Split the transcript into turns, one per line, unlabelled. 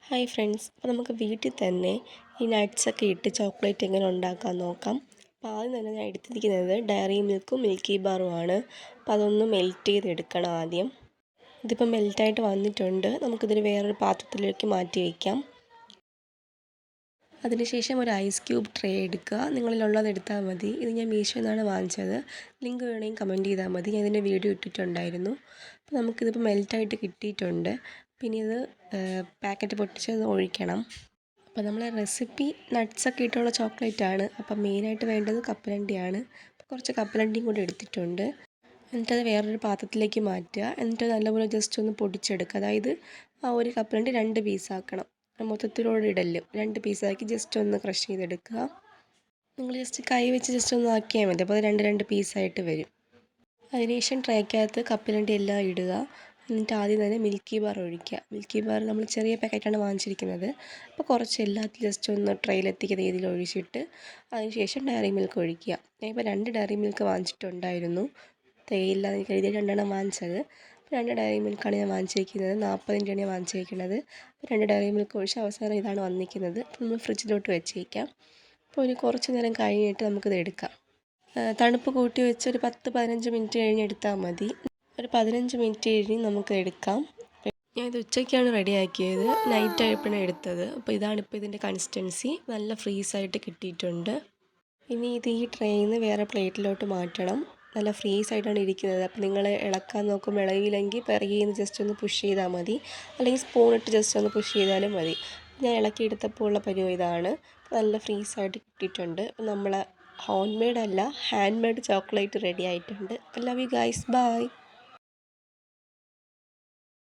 Hi friends, അപ്പോൾ നമുക്ക് വീട്ടിൽ തന്നെ ഈ നട്ട്സൊക്കെ ഇട്ട് ചോക്ലേറ്റ് എങ്ങനെ ഉണ്ടാക്കാൻ നോക്കാം. അപ്പോൾ ആദ്യം തന്നെ ഞാൻ എടുത്തിരിക്കുന്നത് ഡയറി മിൽക്കും മിൽക്കി ബാറുമാണ്. അപ്പോൾ അതൊന്ന് മെൽറ്റ് ചെയ്തെടുക്കണം ആദ്യം. ഇതിപ്പോൾ മെൽറ്റായിട്ട് വന്നിട്ടുണ്ട്. നമുക്കിതിന് വേറൊരു പാത്രത്തിലേക്ക് മാറ്റി വയ്ക്കാം. അതിനുശേഷം ഒരു ഐസ് ക്യൂബ് ട്രേ എടുക്കുക. നിങ്ങളിലുള്ളത് എടുത്താൽ മതി. ഇത് ഞാൻ മീഷോയിൽ നിന്നാണ് വാങ്ങിച്ചത്. ലിങ്ക് വേണമെങ്കിൽ കമൻറ്റ് ചെയ്താൽ മതി. ഞാൻ ഇതിൻ്റെ വീഡിയോ ഇട്ടിട്ടുണ്ടായിരുന്നു. അപ്പോൾ നമുക്കിതിപ്പോൾ മെൽറ്റായിട്ട് കിട്ടിയിട്ടുണ്ട്. പിന്നെ ഇത് പാക്കറ്റ് പൊട്ടിച്ച് ഒഴിക്കണം. അപ്പോൾ നമ്മളെ റെസിപ്പി നട്ട്സൊക്കെ ഇട്ടുള്ള ചോക്ലേറ്റാണ്. അപ്പം മെയിനായിട്ട് വേണ്ടത് കപ്പലണ്ടിയാണ്. അപ്പോൾ കുറച്ച് കപ്പലണ്ടിയും കൂടി എടുത്തിട്ടുണ്ട്. എന്നിട്ടത് വേറൊരു പാത്രത്തിലേക്ക് മാറ്റുക. എന്നിട്ട് നല്ലപോലെ ജസ്റ്റ് ഒന്ന് പൊടിച്ചെടുക്കുക. അതായത് ആ ഒരു കപ്പലണ്ടി 2 പീസാക്കണം. മൊത്തത്തിലൂടെ ഇടലും 2 പീസാക്കി ജസ്റ്റ് ഒന്ന് ക്രഷ് ചെയ്തെടുക്കുക. നിങ്ങൾ ജസ്റ്റ് കൈ വെച്ച് ജസ്റ്റ് ഒന്ന് ആക്കിയാൽ മതി. അപ്പോൾ അത് 2 പീസായിട്ട് വരും. അതിനുശേഷം ട്രേക്കകത്ത് കപ്പലണ്ടി എല്ലാം ഇടുക. എന്നിട്ട് ആദ്യം തന്നെ മിൽക്കി ബാർ ഒഴിക്കുക. മിൽക്കി ബാർ നമ്മൾ ചെറിയ പാക്കറ്റാണ് വാങ്ങിച്ചിരിക്കുന്നത്. അപ്പോൾ കുറച്ച് എല്ലാത്തിലും ജസ്റ്റ് ഒന്ന് ട്രെയിലെത്തിക്കുന്ന രീതിയിൽ ഒഴിച്ചിട്ട് അതിനുശേഷം ഡയറി മിൽക്ക് ഒഴിക്കുക. ഞാനിപ്പോൾ 2 ഡയറി മിൽക്ക് വാങ്ങിച്ചിട്ടുണ്ടായിരുന്നു. തേയില്ല എന്ന് കരുതി 2 വാങ്ങിച്ചത്. 2 ഡയറി മിൽക്കാണ് ഞാൻ വാങ്ങിച്ചിരിക്കുന്നത്. 40 രൂപയാണ് വാങ്ങിച്ചിരിക്കുന്നത്. 2 ഡയറി മിൽക്ക് ഒഴിച്ച് അവസാനം ഇതാണ് വന്നിരിക്കുന്നത്. അപ്പോൾ നമ്മൾ ഫ്രിഡ്ജിലോട്ട് വെച്ചേക്കാം. അപ്പോൾ ഒരു കുറച്ച് നേരം കഴിഞ്ഞിട്ട് നമുക്കിത് എടുക്കാം. തണുപ്പ് കൂട്ടി വെച്ച് ഒരു 10-15 മിനിറ്റ് കഴിഞ്ഞ് എടുത്താൽ മതി. ഒരു 15 മിനിറ്റ് കഴിഞ്ഞ് നമുക്ക് എടുക്കാം. ഞാനിത് ഉച്ചയ്ക്കാണ് റെഡിയാക്കിയത്. നൈറ്റ് ആയപ്പോഴാണ് എടുത്തത്. അപ്പോൾ ഇതാണിപ്പോൾ ഇതിൻ്റെ കൺസിസ്റ്റൻസി. നല്ല ഫ്രീസായിട്ട് കിട്ടിയിട്ടുണ്ട്. ഇനി ഇത് ഈ ട്രേയിൽ നിന്ന് വേറെ പ്ലേറ്റിലോട്ട് മാറ്റണം. നല്ല ഫ്രീസായിട്ടാണ് ഇരിക്കുന്നത്. അപ്പോൾ നിങ്ങൾ ഇളക്കാൻ നോക്കുമ്പോൾ ഇളകിയില്ലെങ്കിൽ പിറകിൽ നിന്ന് ജസ്റ്റ് ഒന്ന് പുഷ് ചെയ്താൽ മതി. അല്ലെങ്കിൽ സ്പൂണിട്ട് ജസ്റ്റ് ഒന്ന് പുഷ് ചെയ്താലും മതി. ഞാൻ ഇളക്കിയെടുത്തപ്പോൾ ഉള്ള പരുവം ഇതാണ്. നല്ല ഫ്രീസായിട്ട് കിട്ടിയിട്ടുണ്ട്. അപ്പോൾ നമ്മൾ ഹോം മെയ്ഡ് അല്ല, ഹാൻഡ് മെയ്ഡ് ചോക്ലേറ്റ് റെഡി ആയിട്ടുണ്ട്. Love you guys, by.